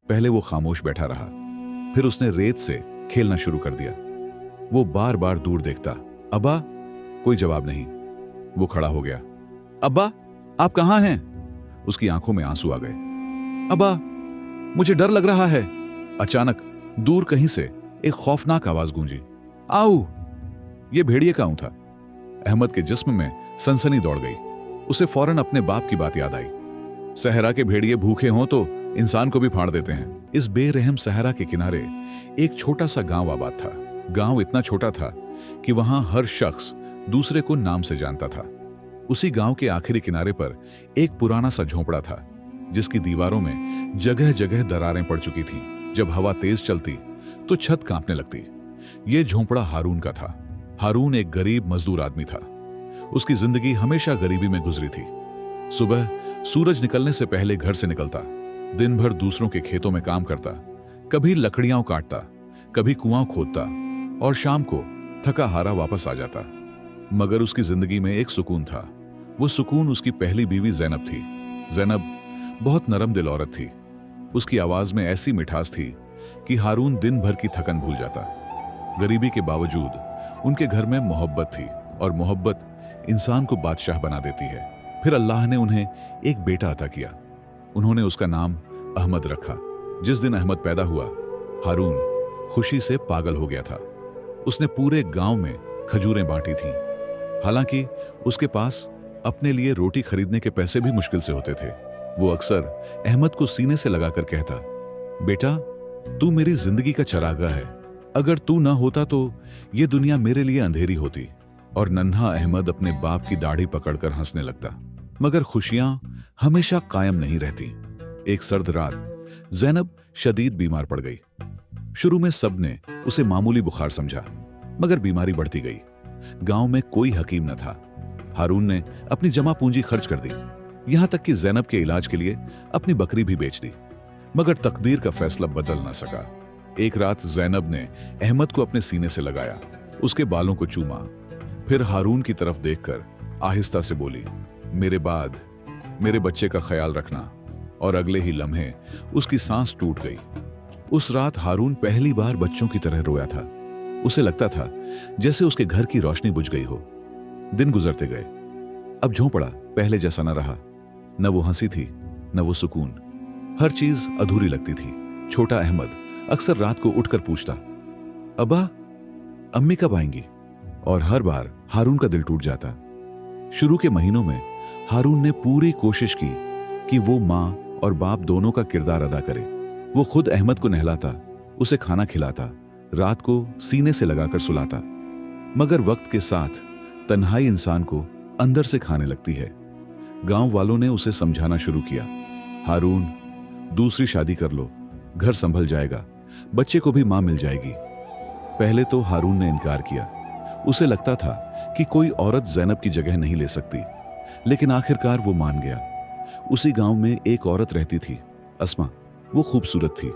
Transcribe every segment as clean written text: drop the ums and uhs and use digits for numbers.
पहले वो खामोश बैठा रहा, फिर उसने रेत से खेलना शुरू कर दिया। वो बार बार दूर देखता। अब्बा, कोई जवाब नहीं। वो खड़ा हो गया। अब्बा, आप कहां हैं? उसकी आंखों में आंसू आ गए। अब्बा, मुझे डर लग रहा है। अचानक दूर कहीं से एक खौफनाक आवाज गूंजी। आओ! ये भेड़िए का ऊं था। अहमद के जिस्म में सनसनी दौड़ गई। उसे फौरन अपने बाप की बात याद आई। सहरा के भेड़िए भूखे हों तो इंसान को भी फाड़ देते हैं। इस बेरहम सहरा के किनारे एक छोटा सा गांव आबाद था। गांव इतना छोटा था कि वहां हर शख्स दूसरे को नाम से जानता था। उसी गांव के आखिरी किनारे पर एक पुराना सा झोंपड़ा था, जिसकी दीवारों में जगह जगह दरारें पड़ चुकी थीं। जब हवा तेज चलती तो छत कांपने लगती। यह झोंपड़ा हारून का था। हारून एक गरीब मजदूर आदमी था। उसकी जिंदगी हमेशा गरीबी में गुजरी थी। सुबह सूरज निकलने से पहले घर से निकलता, दिन भर दूसरों के खेतों में काम करता, कभी लकड़ियां काटता, कभी कुआं खोदता और शाम को थका हारा वापस आ जाता। मगर उसकी जिंदगी में एक सुकून था। वो सुकून उसकी पहली बीवी जैनब थी। जैनब बहुत नरम दिल औरत थी। उसकी आवाज में ऐसी मिठास थी कि हारून दिन भर की थकन भूल जाता। गरीबी के बावजूद उनके घर में मोहब्बत थी, और मोहब्बत इंसान को बादशाह बना देती है। फिर अल्लाह ने उन्हें एक बेटा अता किया। उन्होंने उसका नाम अहमद रखा। जिस दिन अहमद पैदा हुआ, हारून खुशी से पागल हो गया था। उसने पूरे गांव में खजूरें बांटी थीं। हालांकि उसके पास अपने लिए रोटी खरीदने के पैसे भी मुश्किल से होते थे। वो अक्सर अहमद को सीने से लगाकर कहता, बेटा, तू मेरी जिंदगी का चरागा है। अगर तू ना होता तो ये दुनिया मेरे लिए अंधेरी होती। और नन्हा अहमद अपने बाप की दाढ़ी पकड़कर हंसने लगता। मगर खुशियां हमेशा कायम नहीं रहती। एक सर्द रात जैनब शदीद बीमार पड़ गई। शुरू में सबने उसे मामूली बुखार समझा, मगर बीमारी बढ़ती गई। गांव में कोई हकीम न था। हारून ने अपनी जमा पूंजी खर्च कर दी, यहां तक कि जैनब के इलाज के लिए अपनी बकरी भी बेच दी। मगर तकदीर का फैसला बदल न सका। एक रात जैनब ने अहमद को अपने सीने से लगाया, उसके बालों को चूमा, फिर हारून की तरफ देखकर आहिस्ता से बोली, मेरे बाद मेरे बच्चे का ख्याल रखना। और अगले ही लम्हे उसकी सांस टूट गई। उस रात हारून पहली बार बच्चों की तरह रोया था। उसे लगता था जैसे उसके घर की रोशनी बुझ गई हो। दिन गुजरते गए। अब झोंपड़ा पहले जैसा न रहा। न वो हंसी थी, न वो सुकून। हर चीज अधूरी लगती थी। छोटा अहमद अक्सर रात को उठकर पूछता, अब्बा, अम्मी कब आएंगी? और हर बार हारून का दिल टूट जाता। शुरू के महीनों में हारून ने पूरी कोशिश की कि वो माँ और बाप दोनों का किरदार अदा करे। वो खुद अहमद को नहलाता, उसे खाना खिलाता, रात को सीने से लगाकर सुलाता। मगर वक्त के साथ तन्हाई इंसान को अंदर से खाने लगती है। गांव वालों ने उसे समझाना शुरू किया, हारून, दूसरी शादी कर लो, घर संभल जाएगा, बच्चे को भी मां मिल जाएगी। पहले तो हारून ने इनकार किया। उसे लगता था कि कोई औरत जैनब की जगह नहीं ले सकती। लेकिन आखिरकार वो मान गया। उसी गांव में एक औरत रहती थी, अस्मा। वो खूबसूरत थी,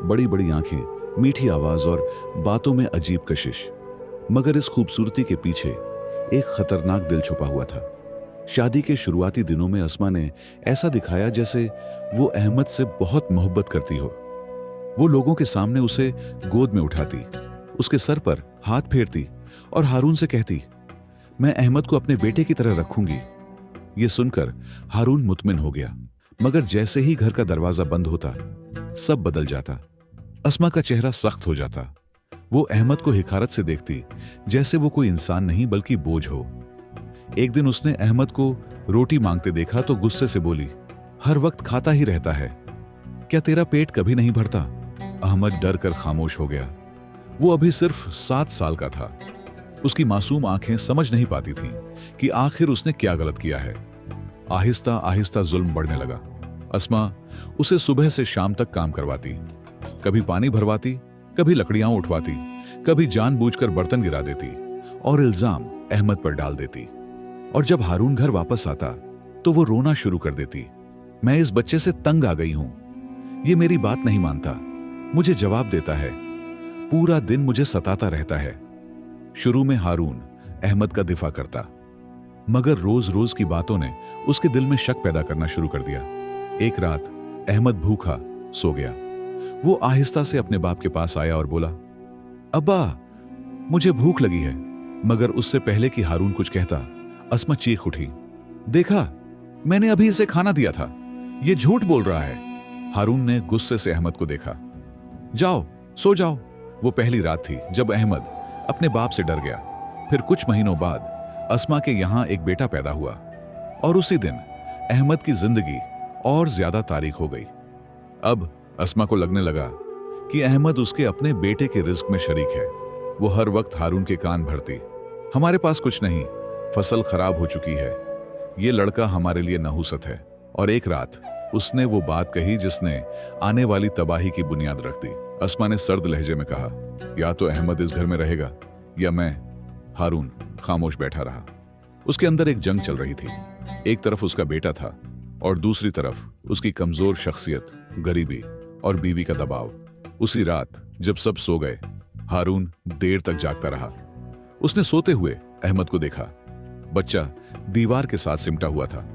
बड़ी बड़ी आंखें, मीठी आवाज और बातों में अजीब कशिश। मगर इस खूबसूरती के पीछे एक खतरनाक दिल छुपा हुआ था। शादी के शुरुआती दिनों में अस्मा ने ऐसा दिखाया जैसे वो अहमद से बहुत मोहब्बत करती हो। वो लोगों के सामने उसे गोद में उठाती, उसके सर पर हाथ फेरती और हारून से कहती, मैं अहमद को अपने बेटे की तरह रखूंगी। ये सुनकर हारून मुतमिन हो गया। मगर जैसे ही घर का दरवाजा बंद होता, सब बदल जाता। अस्मा का चेहरा सख्त हो जाता। वो अहमद को हिकारत से देखती, जैसे वो कोई इंसान नहीं बल्कि बोझ हो। एक दिन उसने अहमद को रोटी मांगते देखा तो गुस्से से बोली, हर वक्त खाता ही रहता है, क्या तेरा पेट कभी नहीं भरता? अहमद डर कर खामोश हो गया। वो अभी सिर्फ 7 साल का था। उसकी मासूम आंखें समझ नहीं पाती थीं कि आखिर उसने क्या गलत किया है। आहिस्ता आहिस्ता जुल्म बढ़ने लगा। अस्मा उसे सुबह से शाम तक काम करवाती, कभी पानी भरवाती, कभी लकड़ियां उठवाती, कभी जानबूझकर बर्तन गिरा देती और इल्जाम अहमद पर डाल देती। और जब हारून घर वापस आता तो वो रोना शुरू कर देती, मैं इस बच्चे से तंग आ गई हूं, ये मेरी बात नहीं मानता, मुझे जवाब देता है, पूरा दिन मुझे सताता रहता है। शुरू में हारून अहमद का दिफा करता, मगर रोज रोज की बातों ने उसके दिल में शक पैदा करना शुरू कर दिया। एक रात अहमद भूखा सो गया। वो आहिस्ता से अपने बाप के पास आया और बोला, अब्बा, मुझे भूख लगी है। मगर उससे पहले कि हारून कुछ कहता, अस्मा चीख उठी, देखा, मैंने अभी इसे खाना दिया था, ये झूठ बोल रहा है। हारून ने गुस्से से अहमद को देखा। जाओ, सो जाओ। वो पहली रात थी जब अहमद अपने बाप से डर गया। फिर कुछ महीनों बाद अस्मा के यहां एक बेटा पैदा हुआ और उसी दिन अहमद की जिंदगी और ज्यादा तारीख हो गई। अब अस्मा को लगने लगा कि अहमद उसके अपने बेटे के रिस्क में शरीक है। वो हर वक्त हारून के कान भरती, हमारे पास कुछ नहीं, फसल खराब हो चुकी है, ये लड़का हमारे लिए नहुसत है। और एक रात उसने वो बात कही जिसने आने वाली तबाही की बुनियाद रख दी। अस्मा ने सर्द लहजे में कहा, या तो अहमद इस घर में रहेगा या मैं। हारून खामोश बैठा रहा। उसके अंदर एक जंग चल रही थी। एक तरफ उसका बेटा था और दूसरी तरफ उसकी कमजोर शख्सियत, गरीबी और बीवी का दबाव। उसी रात जब सब सो गए, हारून देर तक जागता रहा। उसने सोते हुए अहमद को देखा। बच्चा दीवार के साथ सिमटा हुआ था।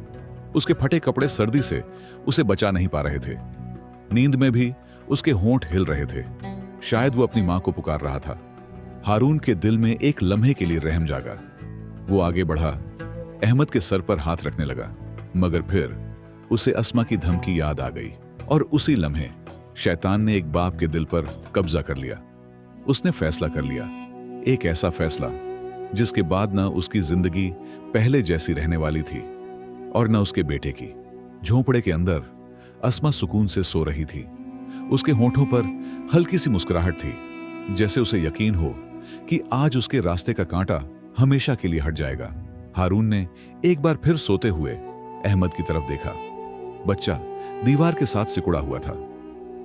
उसके फटे कपड़े सर्दी से उसे बचा नहीं पा रहे थे। नींद में भी उसके होंठ हिल रहे थे। शायद वो अपनी मां को पुकार रहा था। हारून के दिल में एक लम्हे के लिए रहम जागा। वो आगे बढ़ा, अहमद के सर पर हाथ रखने लगा, मगर फिर उसे अस्मा की धमकी याद आ गई और उसी लम्हे शैतान ने एक बाप के दिल पर कब्जा कर लिया। उसने फैसला कर लिया, एक ऐसा फैसला जिसके बाद न उसकी जिंदगी पहले जैसी रहने वाली थी और न उसके बेटे की। झोंपड़े के अंदर अस्मा सुकून से सो रही थी। उसके होंठों पर हल्की सी मुस्कुराहट थी, जैसे उसे यकीन हो कि आज उसके रास्ते का कांटा हमेशा के लिए हट जाएगा। हारून ने एक बार फिर सोते हुए अहमद की तरफ देखा। बच्चा दीवार के साथ सिकुड़ा हुआ था।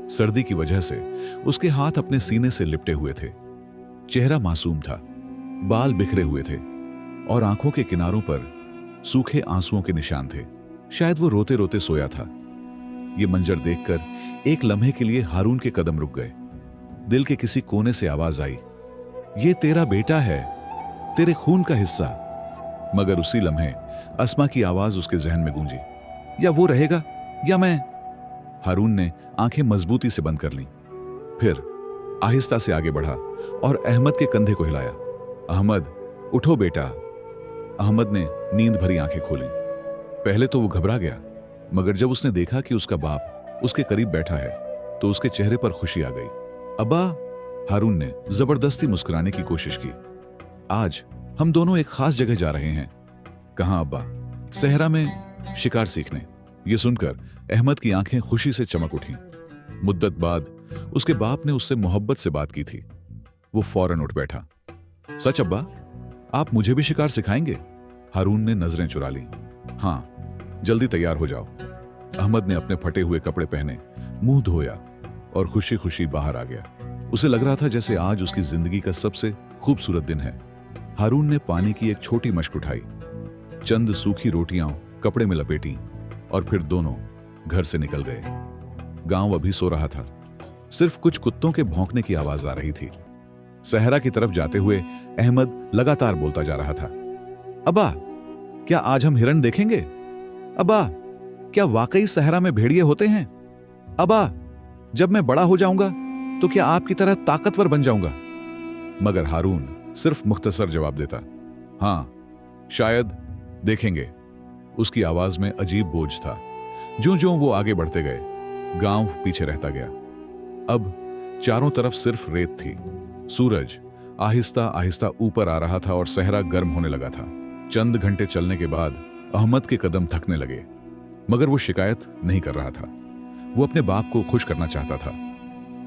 सर्दी की वजह से उसके हाथ अपने सीने से लिपटे हुए थे। चेहरा मासूम था, बाल बिखरे हुए थे और आंखों के किनारों पर सूखे आंसुओं के निशान थे। शायद वो रोते रोते सोया था। ये मंजर देखकर एक लम्हे के लिए हारून के कदम रुक गए। दिल के किसी कोने से आवाज आई, ये तेरा बेटा है, तेरे खून का हिस्सा। मगर उसी लम्हे अस्मा की आवाज उसके जहन में गूंजी, या वो रहेगा या मैं। हारून ने आंखें मजबूती से बंद कर लीं। फिर आहिस्ता से आगे बढ़ा और अहमद के कंधे को हिलाया। अहमद, उठो बेटा। अहमद ने नींद भरी आंखें खोली। पहले तो वो घबरा गया, मगर जब उसने देखा कि उसका बाप उसके करीब बैठा है तो उसके चेहरे पर खुशी आ गई। अब्बा, हारून ने जबरदस्ती मुस्कुराने की कोशिश की। आज हम दोनों एक खास जगह जा रहे हैं। कहां अब्बा? सहरा में शिकार सीखने। यह सुनकर अहमद की आंखें खुशी से चमक उठी। मुद्दत बाद उसके बाप ने उससे मोहब्बत से बात की थी। वो फौरन उठ बैठा। सच अब्बा, आप मुझे भी शिकार सिखाएंगे? हारून ने नजरें चुरा ली। हां, जल्दी तैयार हो जाओ। अहमद ने अपने फटे हुए कपड़े पहने, मुंह धोया और खुशी खुशी बाहर आ गया। उसे लग रहा था जैसे आज उसकी जिंदगी का सबसे खूबसूरत दिन है। हारून ने पानी की एक छोटी मशक उठाई, चंद सूखी रोटियां कपड़े में लपेटी और फिर दोनों घर से निकल गए। गांव अभी सो रहा था। सिर्फ कुछ कुत्तों के भौंकने की आवाज आ रही थी। सहरा की तरफ जाते हुए अहमद लगातार बोलता जा रहा था, अब्बा, क्या आज हम हिरण देखेंगे? अब्बा, क्या वाकई सहरा में भेड़िए होते हैं? अब्बा, जब मैं बड़ा हो जाऊंगा तो क्या आपकी तरह ताकतवर बन जाऊंगा? मगर हारून सिर्फ मुख्तसर जवाब देता, हां, शायद देखेंगे। उसकी आवाज में अजीब बोझ था। ज्यों-ज्यों वो आगे बढ़ते गए, गांव पीछे रहता गया। अब चारों तरफ सिर्फ रेत थी। सूरज आहिस्ता आहिस्ता ऊपर आ रहा था और सहरा गर्म होने लगा था। चंद घंटे चलने के बाद अहमद के कदम थकने लगे, मगर वो शिकायत नहीं कर रहा था। वो अपने बाप को खुश करना चाहता था।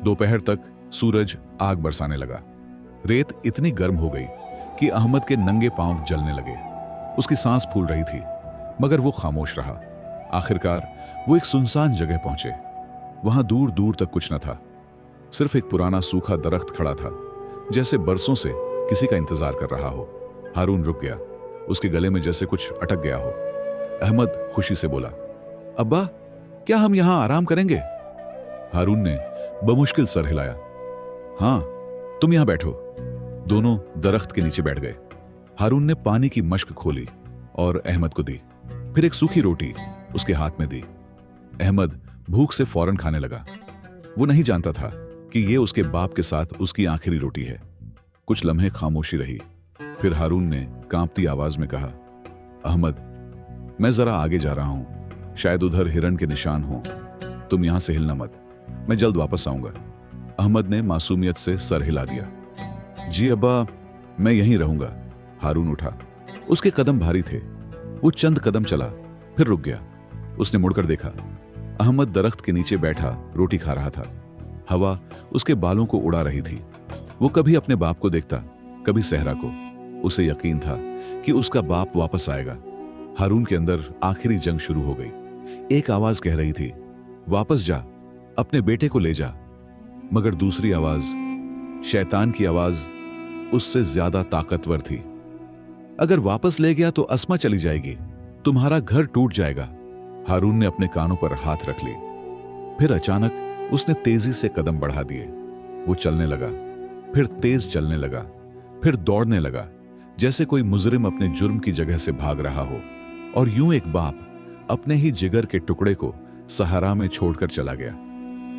दोपहर तक सूरज आग बरसाने लगा। रेत इतनी गर्म हो गई कि अहमद के नंगे पांव जलने लगे। उसकी सांस फूल रही थी, मगर वो खामोश रहा। आखिरकार वो एक सुनसान जगह पहुंचे। वहां दूर दूर तक कुछ न था। सिर्फ एक पुराना सूखा दरख्त खड़ा था, जैसे बरसों से किसी का इंतजार कर रहा हो। हारून रुक गया। उसके गले में जैसे कुछ अटक गया हो। अहमद खुशी से बोला, अब्बा, क्या हम यहां आराम करेंगे? हारून ने बमुश्किल सर हिलाया। हां, तुम यहां बैठो। दोनों दरख्त के नीचे बैठ गए। हारून ने पानी की मशक खोली और अहमद को दी। फिर एक सूखी रोटी उसके हाथ में दी। अहमद भूख से फौरन खाने लगा। वो नहीं जानता था कि ये उसके बाप के साथ उसकी आखिरी रोटी है। कुछ लम्हे खामोशी रही, फिर हारून ने कांपती आवाज में कहा, अहमद, मैं जरा आगे जा रहा हूं, शायद उधर हिरन के निशान हों। तुम यहां से हिलना मत, मैं जल्द वापस आऊंगा। अहमद ने मासूमियत से सर हिला दिया। जी अब्बा, मैं यहीं रहूंगा। हारून उठा। उसके कदम भारी थे। वो चंद कदम चला, फिर रुक गया। उसने मुड़कर देखा। अहमद दरख्त के नीचे बैठा रोटी खा रहा था। हवा उसके बालों को उड़ा रही थी। वो कभी अपने बाप को देखता, कभी सहरा को। उसे यकीन था कि उसका बाप वापस आएगा। हारून के अंदर आखिरी जंग शुरू हो गई। एक आवाज कह रही थी, वापस जा, अपने बेटे को ले जा। मगर दूसरी आवाज, शैतान की आवाज, उससे ज्यादा ताकतवर थी। अगर वापस ले गया तो अस्मा चली जाएगी, तुम्हारा घर टूट जाएगा। हारून ने अपने कानों पर हाथ रख ली। फिर अचानक उसने तेजी से कदम बढ़ा दिए। वो चलने लगा, फिर तेज चलने लगा, फिर दौड़ने लगा, जैसे कोई मुजरिम अपने जुर्म की जगह से भाग रहा हो। और यूं एक बाप अपने ही जिगर के टुकड़े को सहारा में छोड़कर चला गया।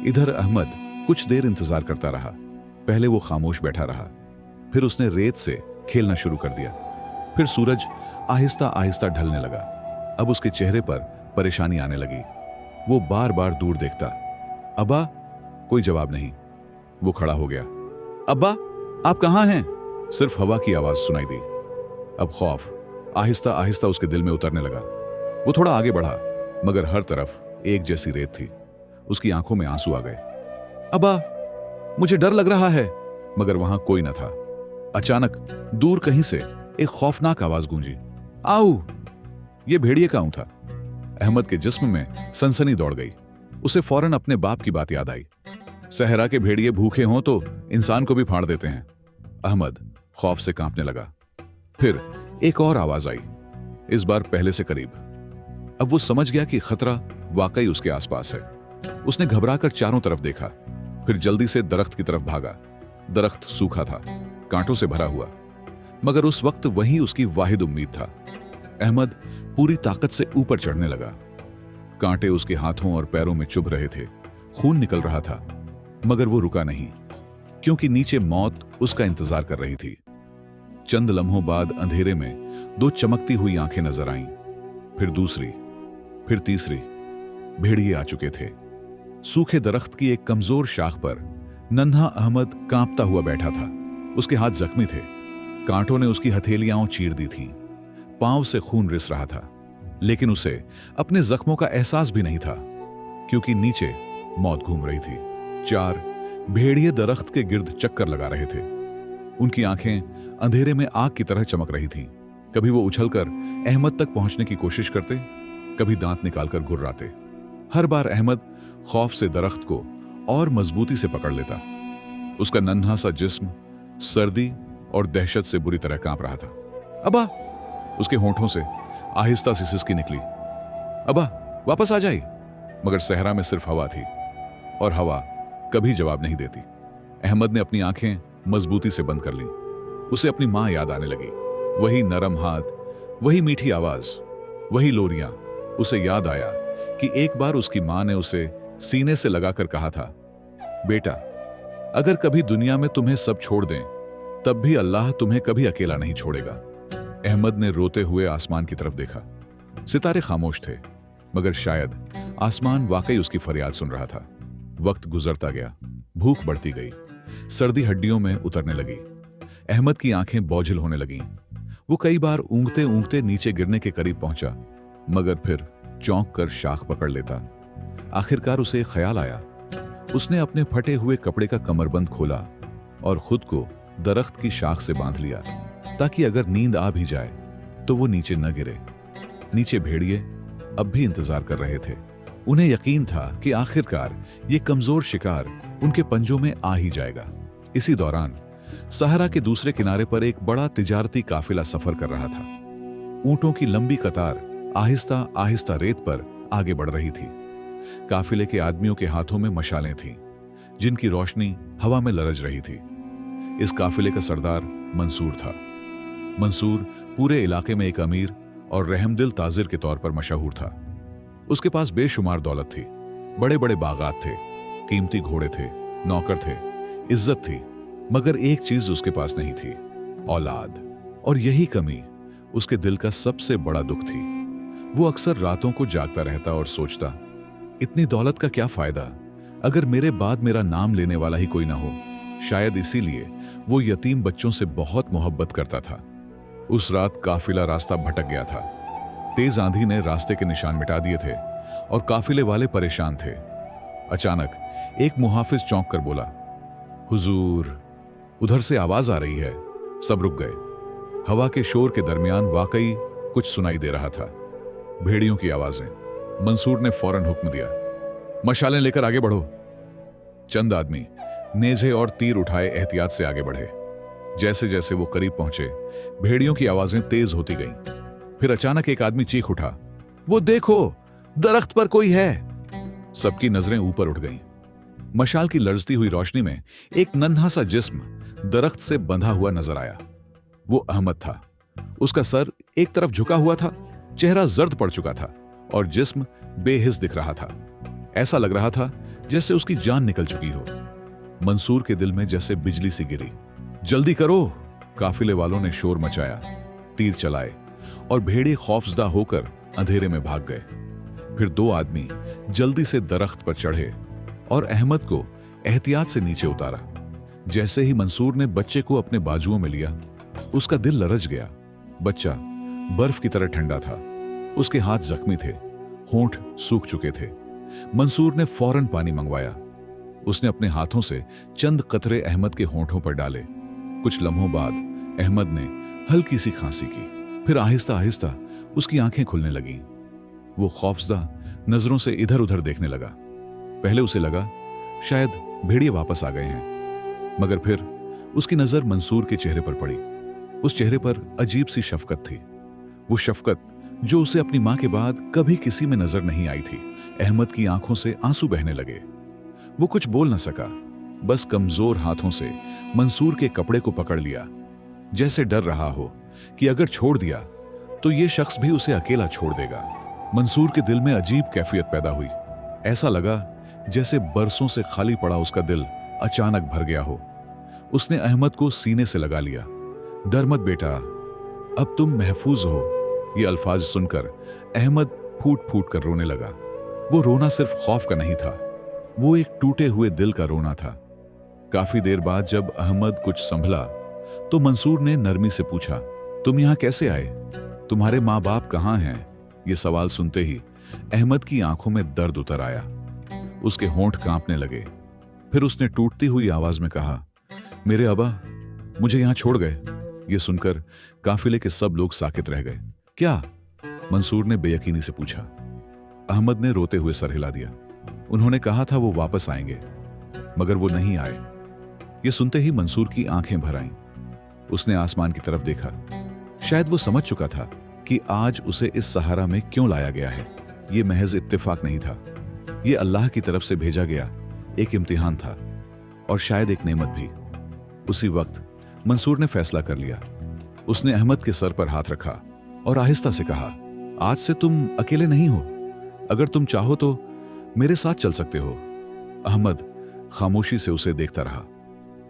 इधर अहमद कुछ देर इंतजार करता रहा। पहले वो खामोश बैठा रहा, फिर उसने रेत से खेलना शुरू कर दिया। फिर सूरज आहिस्ता आहिस्ता ढलने लगा। अब उसके चेहरे पर परेशानी आने लगी। वो बार बार दूर देखता। अब्बा, कोई जवाब नहीं। वो खड़ा हो गया। अब्बा, आप कहां हैं? सिर्फ हवा की आवाज सुनाई दी। अब खौफ आहिस्ता आहिस्ता उसके दिल में उतरने लगा। वो थोड़ा आगे बढ़ा, मगर हर तरफ एक जैसी रेत थी। उसकी आंखों में आंसू आ गए। अब्बा, मुझे डर लग रहा है। मगर वहां कोई न था। अचानक दूर कहीं से एक खौफनाक आवाज गूंजी, आओ! यह भेड़िए का था। अहमद के जिस्म में सनसनी दौड़ गई। उसे फौरन अपने बाप की बात याद आई। सहरा के भेड़िए भूखे हों तो इंसान को भी फाड़ देते हैं। अहमद खौफ से कांपने लगा। फिर एक और आवाज आई, इस बार पहले से करीब। अब वो समझ गया कि खतरा वाकई उसके आसपास है। उसने घबराकर चारों तरफ देखा, फिर जल्दी से दरख्त की तरफ भागा। दरख्त सूखा था, कांटों से भरा हुआ, मगर उस वक्त वही उसकी वाहिद उम्मीद था। अहमद पूरी ताकत से ऊपर चढ़ने लगा। कांटे उसके हाथों और पैरों में चुभ रहे थे, खून निकल रहा था, मगर वो रुका नहीं, क्योंकि नीचे मौत उसका इंतजार कर रही थी। चंद लम्हों बाद अंधेरे में दो चमकती हुई आंखें नजर आईं, फिर दूसरी, फिर तीसरी। भेड़िए आ चुके थे। सूखे दरख्त की एक कमजोर शाख पर नन्हा अहमद कांपता हुआ बैठा था। उसके हाथ जख्मी थे, कांटों ने उसकी हथेलियां चीर दी थीं, पांव से खून रिस रहा था, लेकिन उसे अपने जख्मों का एहसास भी नहीं था, क्योंकि नीचे मौत घूम रही थी। चार भेड़िए दरख्त के गिर्द चक्कर लगा रहे थे। उनकी आंखें अंधेरे में आग की तरह चमक रही थीं। कभी वो उछलकर अहमद तक पहुंचने की कोशिश करते, कभी दांत निकालकर घुर्राते। हर बार अहमद खौफ से दरख्त को और मजबूती से पकड़ लेता। उसका नन्हा सा जिस्म सर्दी और दहशत से बुरी तरह कांप रहा था। अब्बा! उसके होंठों से आहिस्ता सी सिसकी निकली। अब्बा, वापस आ जाइए। मगर सहरा में सिर्फ हवा थी, और हवा कभी जवाब नहीं देती। अहमद ने अपनी आंखें मजबूती से बंद कर लीं। उसे अपनी मां याद आने लगी। वही नरम हाथ, वही मीठी आवाज, वही लोरियां। उसे याद आया कि एक बार उसकी मां ने उसे सीने से लगाकर कहा था, बेटा, अगर कभी दुनिया में तुम्हें सब छोड़ दें, तब भी अल्लाह तुम्हें कभी अकेला नहीं छोड़ेगा। अहमद ने रोते हुए आसमान की तरफ देखा। सितारे खामोश थे, मगर शायद आसमान वाकई उसकी फरियाद सुन रहा था। वक्त गुजरता गया, भूख बढ़ती गई, सर्दी हड्डियों में उतरने लगी। अहमद की आंखें बोझिल होने लगीं। वो कई बार ऊंघते ऊंघते नीचे गिरने के करीब पहुंचा, मगर फिर चौंक कर शाख पकड़ लेता। आखिरकार उसे एक ख्याल आया। उसने अपने फटे हुए कपड़े का कमरबंद खोला और खुद को दरख्त की शाख से बांध लिया, ताकि अगर नींद आ भी जाए तो वो नीचे न गिरे। नीचे भेड़िए अब भी इंतजार कर रहे थे। उन्हें यकीन था कि आखिरकार ये कमजोर शिकार उनके पंजों में आ ही जाएगा। इसी दौरान सहारा के दूसरे किनारे पर एक बड़ा तिजारती काफिला सफर कर रहा था। ऊंटों की लंबी कतार आहिस्ता आहिस्ता रेत पर आगे बढ़ रही थी। काफिले के आदमियों के हाथों में मशालें थीं, जिनकी रोशनी हवा में लरज रही थी। इस काफिले का सरदार मंसूर था। मंसूर पूरे इलाके में एक अमीर और रहमदिल ताजिर के तौर पर मशहूर था। उसके पास बेशुमार दौलत थी, बड़े बड़े बागात थे, कीमती घोड़े थे, नौकर थे, इज्जत थी, मगर एक चीज उसके पास नहीं थी, औलाद। और यही कमी उसके दिल का सबसे बड़ा दुख थी। वो अक्सर रातों को जागता रहता और सोचता, इतनी दौलत का क्या फायदा अगर मेरे बाद मेरा नाम लेने वाला ही कोई ना हो। शायद इसीलिए वो यतीम बच्चों से बहुत मोहब्बत करता था। उस रात काफिला रास्ता भटक गया था। तेज आंधी ने रास्ते के निशान मिटा दिए थे और काफिले वाले परेशान थे। अचानक एक मुहाफिज चौंक कर बोला, हुजूर, उधर से आवाज आ रही है। सब रुक गए। हवा के शोर के दरमियान वाकई कुछ सुनाई दे रहा था, भेड़ियों की आवाजें। मंसूर ने फौरन हुक्म दिया, मशालें लेकर आगे बढ़ो। चंद आदमी नेज़े और तीर उठाए एहतियात से आगे बढ़े। जैसे जैसे वो करीब पहुंचे, भेड़ियों की आवाजें तेज होती गईं। फिर अचानक एक आदमी चीख उठा, वो देखो, दरख्त पर कोई है। सबकी नजरें ऊपर उठ गईं। मशाल की लर्जती हुई रोशनी में एक नन्हा सा जिस्म दरख्त से बंधा हुआ नजर आया। वो अहमद था। उसका सर एक तरफ झुका हुआ था, चेहरा जर्द पड़ चुका था और जिस्म बेहिस दिख रहा था। ऐसा लग रहा था जैसे उसकी जान निकल चुकी हो। मंसूर के दिल में जैसे बिजली सी गिरी। जल्दी करो, काफिले वालों ने शोर मचाया, तीर चलाए और भेड़िए खौफजदा होकर अंधेरे में भाग गए। फिर दो आदमी जल्दी से दरख्त पर चढ़े और अहमद को एहतियात से नीचे उतारा। जैसे ही मंसूर ने बच्चे को अपने बाजुओं में लिया, उसका दिल लरज गया। बच्चा बर्फ की तरह ठंडा था, उसके हाथ जख्मी थे, होंठ सूख चुके थे। मंसूर ने फौरन पानी मंगवाया। उसने अपने हाथों से चंद कतरे अहमद के होंठों पर डाले। कुछ लम्हों बाद अहमद ने हल्की सी खांसी की। फिर आहिस्ता आहिस्ता उसकी आंखें खुलने लगीं। वो खौफजदा नजरों से इधर उधर देखने लगा। पहले उसे लगा शायद भेड़िए वापस आ गए हैं, मगर फिर उसकी नजर मंसूर के चेहरे पर पड़ी। उस चेहरे पर अजीब सी शफकत थी, वो शफकत जो उसे अपनी मां के बाद कभी किसी में नजर नहीं आई थी। अहमद की आंखों से आंसू बहने लगे। वो कुछ बोल न सका, बस कमजोर हाथों से मंसूर के कपड़े को पकड़ लिया, जैसे डर रहा हो कि अगर छोड़ दिया तो ये शख्स भी उसे अकेला छोड़ देगा। मंसूर के दिल में अजीब कैफियत पैदा हुई। ऐसा लगा जैसे बरसों से खाली पड़ा उसका दिल अचानक भर गया हो। उसने अहमद को सीने से लगा लिया। डर मत बेटा, अब तुम महफूज हो। ये अल्फाज सुनकर अहमद फूट फूट कर रोने लगा। वो रोना सिर्फ खौफ का नहीं था, वो एक टूटे हुए दिल का रोना था। काफी देर बाद जब अहमद कुछ संभला तो मंसूर ने नरमी से पूछा, तुम यहां कैसे आए? तुम्हारे माँ बाप कहां हैं? ये सवाल सुनते ही अहमद की आंखों में दर्द उतर आया। उसके होंठ कांपने लगे। फिर उसने टूटती हुई आवाज में कहा, मेरे अबा मुझे यहां छोड़ गए। ये सुनकर काफिले के सब लोग साकित रह गए। क्या? मंसूर ने बेयकीनी से पूछा। अहमद ने रोते हुए सर हिला दिया। उन्होंने कहा था वो वापस आएंगे, मगर वो नहीं आए। ये सुनते ही मंसूर की आंखें भर आईं। उसने आसमान की तरफ देखा। शायद वो समझ चुका था कि आज उसे इस सहारा में क्यों लाया गया है। ये महज इत्तेफाक नहीं था, ये अल्लाह की तरफ से भेजा गया एक इम्तिहान था, और शायद एक नेमत भी। उसी वक्त मंसूर ने फैसला कर लिया। उसने अहमद के सर पर हाथ रखा और आहिस्ता से कहा, आज से तुम अकेले नहीं हो। अगर तुम चाहो तो मेरे साथ चल सकते हो। अहमद खामोशी से उसे देखता रहा।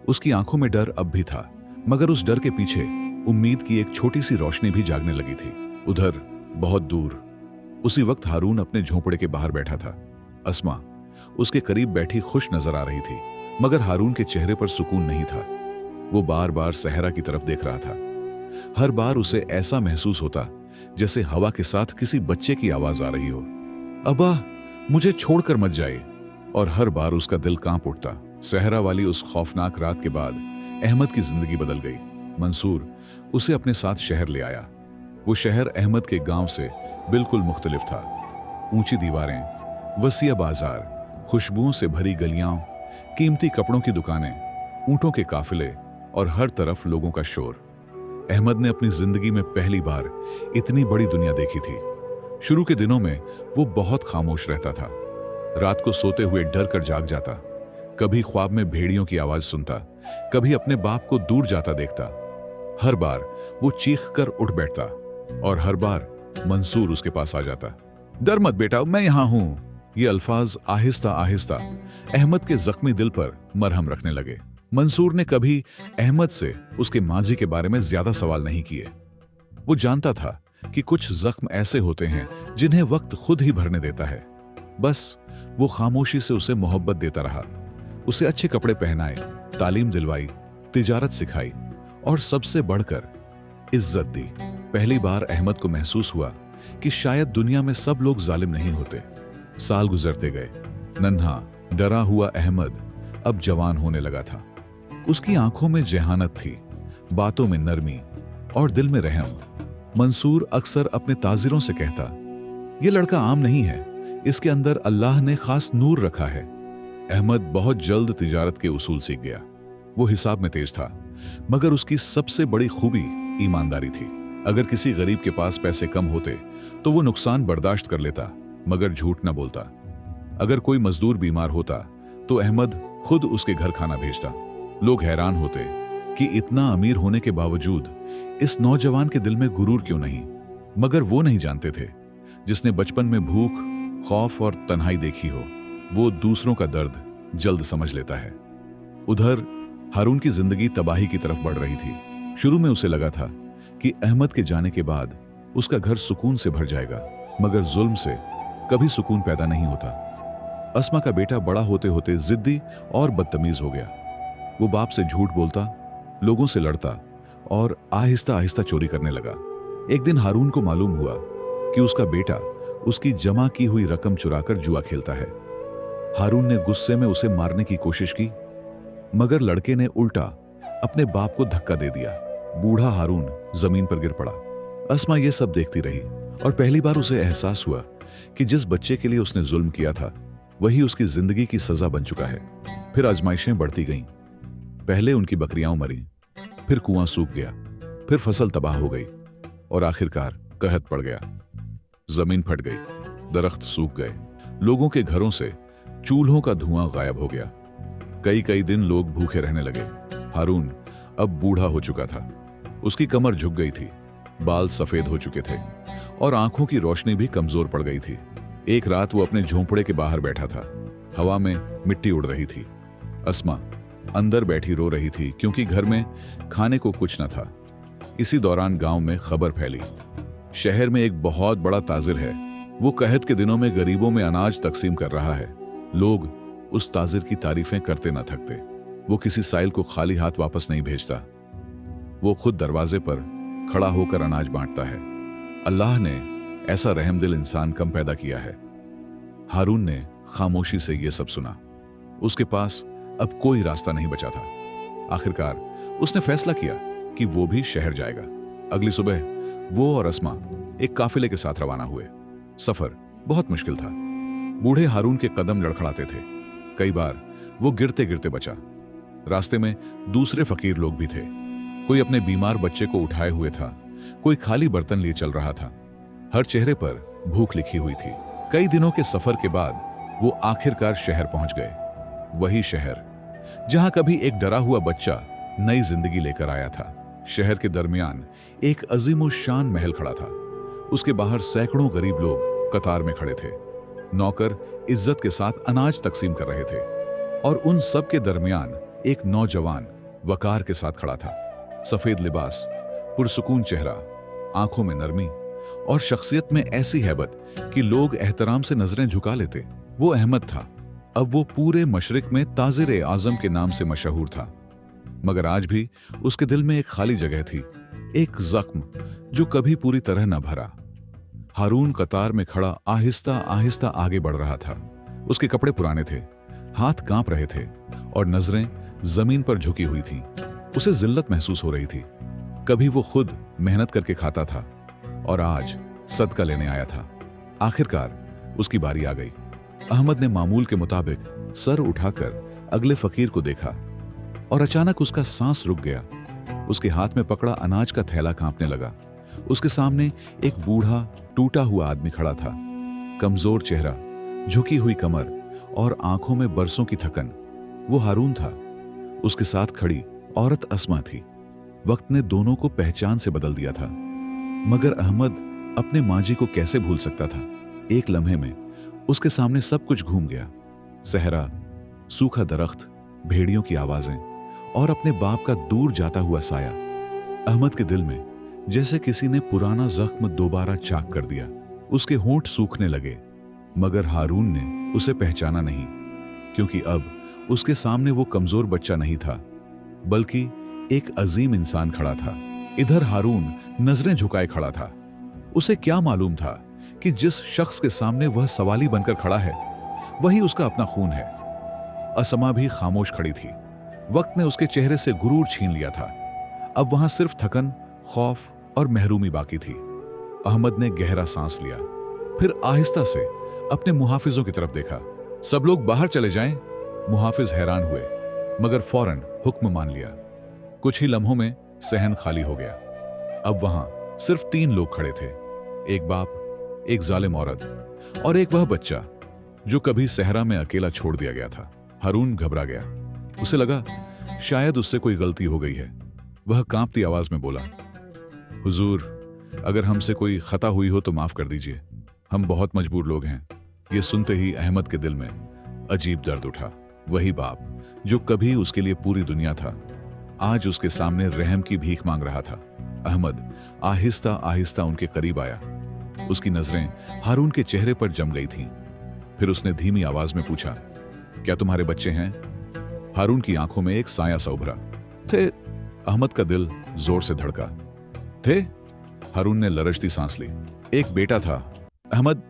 उसकी आंखों में डर अब भी था, मगर उस डर के पीछे उम्मीद की एक छोटी सी रोशनी भी जागने लगी थी। उधर बहुत दूर उसी वक्त हारून अपने झोंपड़े के बाहर बैठा था। अस्मा उसके करीब बैठी खुश नजर आ रही थी, मगर हारून के चेहरे पर सुकून नहीं था। वो बार बार सहरा की तरफ देख रहा था। हर बार उसे ऐसा महसूस होता जैसे हवा के साथ किसी बच्चे की आवाज आ रही हो, अब्बा मुझे छोड़कर मत जाए। और हर बार उसका दिल कांप उठता। सहरा वाली उस खौफनाक रात के बाद अहमद की जिंदगी बदल गई। मंसूर उसे अपने साथ शहर ले आया। वो शहर अहमद के गांव से बिल्कुल मुख्तलिफ था। ऊंची दीवारें, वसीया बाजार, खुशबुओं से भरी गलियां, कीमती कपड़ों की दुकानें, ऊंटों के काफिले और हर तरफ लोगों का शोर। अहमद ने अपनी जिंदगी में पहली बार इतनी बड़ी दुनिया देखी थी। शुरू के दिनों में वो बहुत खामोश रहता था। रात को सोते हुए डर कर जाग जाता। कभी ख्वाब में भेड़ियों की आवाज सुनता, कभी अपने बाप को दूर जाता देखता। हर बार वो चीख कर उठ बैठता और हर बार मंसूर उसके पास आ जाता। डर मत बेटा, मैं यहां हूं। ये अल्फाज आहिस्ता आहिस्ता अहमद के जख्मी दिल पर मरहम रखने लगे। मंसूर ने कभी अहमद से उसके माजी के बारे में ज्यादा सवाल नहीं किए। वो जानता था कि कुछ जख्म ऐसे होते हैं जिन्हें वक्त खुद ही भरने देता है। बस वो खामोशी से उसे मोहब्बत देता रहा, उसे अच्छे कपड़े पहनाए, तालीम दिलवाई, तिजारत सिखाई और सबसे बढ़कर इज्जत दी। पहली बार अहमद को महसूस हुआ कि शायद दुनिया में सब लोग जालिम नहीं होते। साल गुजरते गए। नन्हा डरा हुआ अहमद अब जवान होने लगा था। उसकी आंखों में जेहानत थी, बातों में नरमी और दिल में रहम। मंसूर अक्सर अपने ताजिरों से कहता, यह लड़का आम नहीं है, इसके अंदर अल्लाह ने खास नूर रखा है। अहमद बहुत जल्द तिजारत के उसूल सीख गया। वो हिसाब में तेज था, मगर उसकी सबसे बड़ी खूबी ईमानदारी थी। अगर किसी गरीब के पास पैसे कम होते तो वो नुकसान बर्दाश्त कर लेता, मगर झूठ न बोलता। अगर कोई मजदूर बीमार होता तो अहमद खुद उसके घर खाना भेजता। लोग हैरान होते कि इतना अमीर होने के बावजूद इस नौजवान के दिल में गुरूर क्यों नहीं। मगर वो नहीं जानते थे, जिसने बचपन में भूख, खौफ और तन्हाई देखी हो, वो दूसरों का दर्द जल्द समझ लेता है। उधर हारून की जिंदगी तबाही की तरफ बढ़ रही थी। शुरू में उसे लगा था कि अहमद के जाने के बाद उसका घर सुकून से भर जाएगा, मगर जुल्म से कभी सुकून पैदा नहीं होता। अस्मा का बेटा बड़ा होते होते जिद्दी और बदतमीज हो गया। वो बाप से झूठ बोलता, लोगों से लड़ता और आहिस्ता आहिस्ता चोरी करने लगा। एक दिन हारून को मालूम हुआ कि उसका बेटा उसकी जमा की हुई रकम चुराकर जुआ खेलता है। हारून ने गुस्से में उसे मारने की कोशिश की, मगर लड़के ने उल्टा अपने बाप को धक्का दे दिया। बूढ़ा हारून जमीन पर गिर पड़ा। अस्मा ये सब देखती रही और पहली बार उसे एहसास हुआ कि जिस बच्चे के लिए उसने जुल्म किया था वही उसकी जिंदगी की सजा बन चुका है। फिर आजमाइशें बढ़ती गईं। पहले उनकी बकरियां मरी, फिर कुआं सूख गया, फिर फसल तबाह हो गई और आखिरकार कहत पड़ गया। जमीन फट गई, दरख्त सूख गए, लोगों के घरों से चूल्हों का धुआं गायब हो गया। कई कई दिन लोग भूखे रहने लगे। हारून अब बूढ़ा हो चुका था। उसकी कमर झुक गई थी, बाल सफेद हो चुके थे और आंखों की रोशनी भी कमजोर पड़ गई थी। एक रात वो अपने झोंपड़े के बाहर बैठा था। हवा में मिट्टी उड़ रही थी। अस्मा अंदर बैठी रो रही थी क्योंकि घर में खाने को कुछ न था। इसी दौरान गांव में खबर फैली, शहर में एक बहुत बड़ा ताजिर है, वो कहत के दिनों में गरीबों में अनाज तकसीम कर रहा है। लोग उस ताजिर की तारीफें करते न थकते। वो किसी साइल को खाली हाथ वापस नहीं भेजता। वो खुद दरवाजे पर खड़ा होकर अनाज बांटता है। अल्लाह ने ऐसा रहमदिल इंसान कम पैदा किया है। हारून ने खामोशी से यह सब सुना। उसके पास अब कोई रास्ता नहीं बचा था। आखिरकार उसने फैसला किया कि वो भी शहर जाएगा। अगली सुबह वो और अस्मा एक काफिले के साथ रवाना हुए। सफर बहुत मुश्किल था। बूढ़े हारून के कदम लड़खड़ाते थे। कई बार वो गिरते गिरते बचा। रास्ते में दूसरे फकीर लोग भी थे। कोई अपने बीमार बच्चे को उठाए हुए था, कोई खाली बर्तन लिए चल रहा था। हर चेहरे पर भूख लिखी हुई थी। कई दिनों के सफर के बाद वो आखिरकार शहर पहुंच गए। वही शहर जहां कभी एक डरा हुआ बच्चा नई जिंदगी लेकर आया था। शहर के दरमियान एक अजीमुशान महल खड़ा था। उसके बाहर सैकड़ों गरीब लोग कतार में खड़े थे। नौकर इज्जत के साथ अनाज तकसीम कर रहे थे और उन सब के दरमियान एक नौजवान वकार के साथ खड़ा था। सफेद लिबास, पुरसुकून चेहरा, आंखों में नरमी और शख्सियत में ऐसी हैबत कि लोग एहतराम से नजरें झुका लेते। वो अहमद था। अब वो पूरे मशरिक में ताजिर आजम के नाम से मशहूर था। मगर आज भी उसके दिल में एक खाली जगह थी, एक जख्म जो कभी पूरी तरह न भरा। हारून कतार में खड़ा आहिस्ता आहिस्ता आगे बढ़ रहा था। उसके कपड़े पुराने थे, हाथ कांप रहे थे और नजरें जमीन पर झुकी हुई थीं। उसे जिल्लत महसूस हो रही थी। कभी वो खुद मेहनत करके खाता था और आज सदका लेने आया था। आखिरकार उसकी बारी आ गई। अहमद ने मामूल के मुताबिक सर उठाकर अगले फकीर को देखा और अचानक उसका सांस रुक गया। उसके हाथ में पकड़ा अनाज का थैला कांपने लगा। उसके सामने एक बूढ़ा टूटा हुआ आदमी खड़ा था। कमजोर चेहरा, झुकी हुई कमर और आंखों में बरसों की थकन। वो हारून था। उसके साथ खड़ी औरत अस्मा थी। वक्त ने दोनों को पहचान से बदल दिया था, मगर अहमद अपने माजी को कैसे भूल सकता था। एक लम्हे में उसके सामने सब कुछ घूम गया। सहरा, सूखा दरख्त, भेड़ियों की आवाजें और अपने बाप का दूर जाता हुआ साया। अहमद के दिल में जैसे किसी ने पुराना जख्म दोबारा चाक कर दिया। उसके होंठ सूखने लगे, मगर हारून ने उसे पहचाना नहीं, क्योंकि अब उसके सामने वो कमजोर बच्चा नहीं था, बल्कि एक अजीम इंसान खड़ा था। इधर हारून नजरें झुकाए खड़ा था। उसे क्या मालूम था कि जिस शख्स के सामने वह सवाली बनकर खड़ा है वही उसका अपना खून है। असमा भी खामोश खड़ी थी। वक्त ने उसके चेहरे से गुरूर छीन लिया था। अब वहां सिर्फ थकन, खौफ और महरूमी बाकी थी। अहमद ने गहरा सांस लिया, फिर आहिस्ता से अपने मुहाफिजों की तरफ देखा। सब लोग बाहर चले जाएं। मुहाफिज हैरान हुए, मगर फौरन हुक्म मान लिया। कुछ ही लम्हों में सहन खाली हो गया। अब वहां सिर्फ 3 लोग खड़े थे, एक बाप, एक जालिम औरत और एक वह बच्चा जो कभी सहरा में अकेला छोड़ दिया गया था। हारून घबरा गया। उसे लगा शायद उससे कोई गलती हो गई है। वह कांपती आवाज में बोला, हुजूर, अगर हमसे कोई खता हुई हो तो माफ कर दीजिए, हम बहुत मजबूर लोग हैं। यह सुनते ही अहमद के दिल में अजीब दर्द उठा। वही बाप जो कभी उसके लिए पूरी दुनिया था, आज उसके सामने रहम की भीख मांग रहा था। अहमद आहिस्ता आहिस्ता उनके करीब आया। उसकी नजरें हारून के चेहरे पर जम गई थीं। फिर उसने धीमी आवाज में पूछा, क्या तुम्हारे बच्चे हैं? हारून की आंखों में एक साया सा उभरा। थे। अहमद का दिल जोर से धड़का। थे? हारून ने लरजती सांस ली। एक बेटा था, अहमद।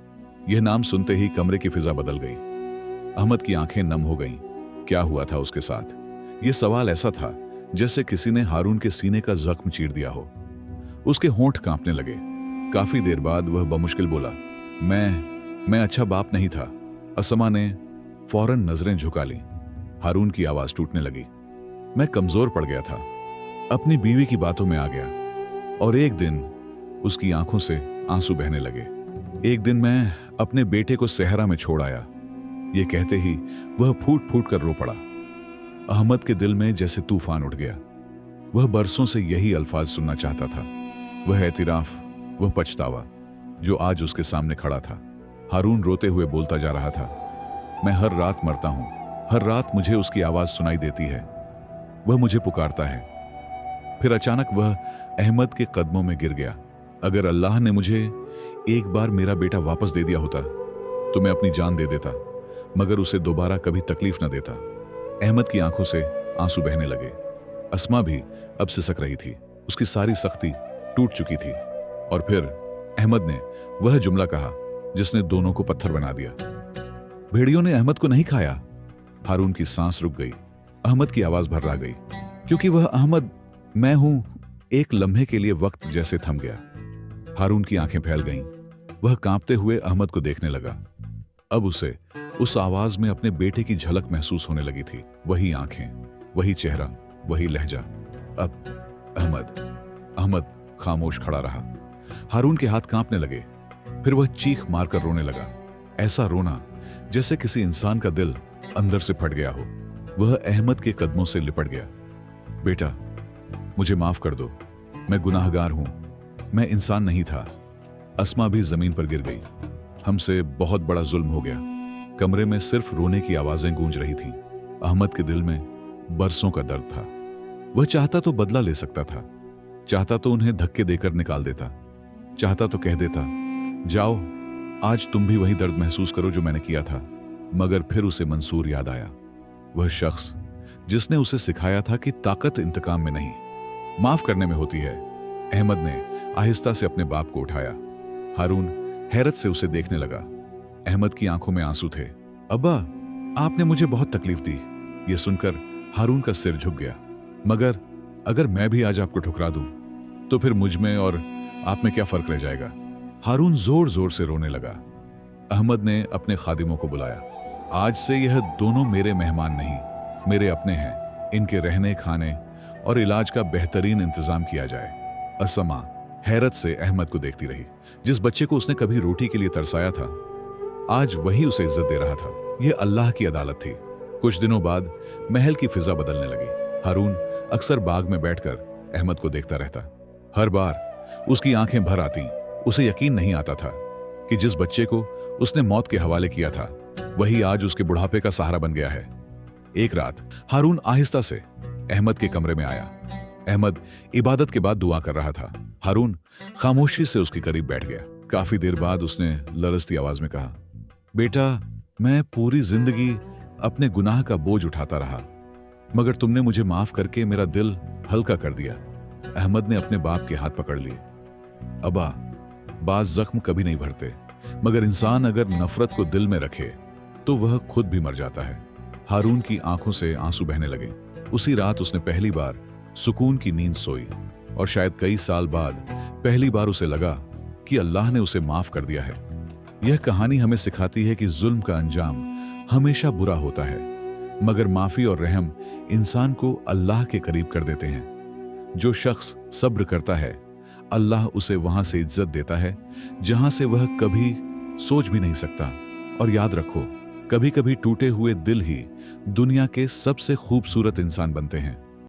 यह नाम सुनते ही कमरे की फिजा बदल गई। अहमद की आंखें नम हो गईं। क्या हुआ था उसके साथ? यह सवाल ऐसा था जैसे किसी ने हारून के सीने का जख्म चीर दिया हो। उसके होंठ कांपने लगे। काफी देर बाद वह बमुश्किल बोला, मैं अच्छा बाप नहीं था। असमा ने फौरन नजरें झुका ली। हारून की आवाज टूटने लगी। मैं कमजोर पड़ गया था, अपनी बीवी की बातों में आ गया, और एक दिन उसकी आंखों से आंसू बहने लगे। एक दिन मैं अपने बेटे को सहरा में छोड़ आया। ये कहते ही वह फूट फूट कर रो पड़ा। अहमद के दिल में जैसे तूफान उठ गया। वह बरसों से यही अल्फाज सुनना चाहता था, वह एतिराफ, वह पछतावा जो आज उसके सामने खड़ा था। हारून रोते हुए बोलता जा रहा था, मैं हर रात मरता हूं, हर रात मुझे उसकी आवाज सुनाई देती है, वह मुझे पुकारता है। फिर अचानक वह अहमद के कदमों में गिर गया। अगर अल्लाह ने मुझे एक बार मेरा बेटा वापस दे दिया होता तो मैं अपनी जान दे देता, मगर उसे दोबारा कभी तकलीफ न देता। अहमद की आंखों से आंसू बहने लगे। अस्मा भी अब सिसक रही थी। उसकी सारी सख्ती टूट चुकी थी। और फिर अहमद ने वह जुमला कहा जिसने दोनों को पत्थर बना दिया, भेड़ियों ने अहमद को नहीं खाया। हारून की सांस रुक गई। अहमद की आवाज भर्रा गई, क्योंकि वह अहमद मैं हूं। एक लम्हे के लिए वक्त जैसे थम गया। हारून की आंखें फैल गईं। वह कांपते हुए अहमद को देखने लगा। अब उसे उस आवाज में अपने बेटे की झलक महसूस होने लगी थी। वही आंखें, वही चेहरा, वही लहजा। अब अहमद खामोश खड़ा रहा। हारून के हाथ कांपने लगे। फिर वह चीख मारकर रोने लगा। ऐसा रोना जैसे किसी इंसान का दिल अंदर से फट गया हो। वह अहमद के कदमों से लिपट गया। बेटा, मुझे माफ कर दो, मैं गुनाहगार हूं, मैं इंसान नहीं था। अस्मा भी जमीन पर गिर गई। हमसे बहुत बड़ा जुल्म हो गया। कमरे में सिर्फ रोने की आवाजें गूंज रही थीं। अहमद के दिल में बरसों का दर्द था। वह चाहता तो बदला ले सकता था, चाहता तो उन्हें धक्के देकर निकाल देता, चाहता तो कह देता, जाओ आज तुम भी वही दर्द महसूस करो जो मैंने किया था। मगर फिर उसे मंसूर याद आया, वह शख्स जिसने उसे सिखाया था कि ताकत इंतकाम में नहीं, माफ करने में होती है। अहमद ने आहिस्ता से अपने बाप को उठाया। हारून हैरत से उसे देखने लगा। अहमद की आंखों में आंसू थे। अब्बा, आपने मुझे बहुत तकलीफ दी। यह सुनकर हारून का सिर झुक गया। मगर अगर मैं भी आज आपको ठुकरा दूं तो फिर मुझ में और आप में क्या फर्क रह जाएगा? हारून जोर जोर से रोने लगा। अहमद ने अपने खादिमों को बुलाया। आज से यह दोनों मेरे मेहमान नहीं, मेरे अपने हैं। इनके रहने, खाने और इलाज का बेहतरीन इंतजाम किया जाए। असमा हैरत से अहमद को देखती रही। जिस बच्चे को उसने कभी रोटी के लिए तरसाया था, आज वही उसे इज्जत दे रहा था। यह अल्लाह की अदालत थी। कुछ दिनों बाद महल की फिजा बदलने लगी। हारून अक्सर बाग में बैठकर अहमद को देखता रहता। हर बार उसकी आंखें भर आती। उसे यकीन नहीं आता था कि जिस बच्चे को उसने मौत के हवाले किया था वही आज उसके बुढ़ापे का सहारा बन गया है। एक रात हारून आहिस्ता से अहमद के कमरे में आया। अहमद इबादत के बाद दुआ कर रहा था। हारून खामोशी से उसके करीब बैठ गया। काफी देर बाद उसने लरजती आवाज में कहा, बेटा, मैं पूरी जिंदगी अपने गुनाह का बोझ उठाता रहा, मगर तुमने मुझे माफ करके मेरा दिल हल्का कर दिया। अहमद ने अपने बाप के हाथ पकड़ लिए। अब्बा, बाज जख्म कभी नहीं भरते, मगर इंसान अगर नफरत को दिल में रखे तो वह खुद भी मर जाता है। हारून की आंखों से आंसू बहने लगे। उसी रात उसने पहली बार सुकून की नींद सोई और शायद कई साल बाद पहली बार उसे लगा कि अल्लाह ने उसे माफ कर दिया है। यह कहानी हमें सिखाती है कि जुल्म का अंजाम हमेशा बुरा होता है, मगर माफी और रहम इंसान को अल्लाह के करीब कर देते हैं। जो शख्स सब्र करता है, अल्लाह उसे वहां से इज्जत देता है जहां से वह कभी सोच भी नहीं सकता। और याद रखो, कभी कभी टूटे हुए दिल ही दुनिया के सबसे खूबसूरत इंसान बनते हैं।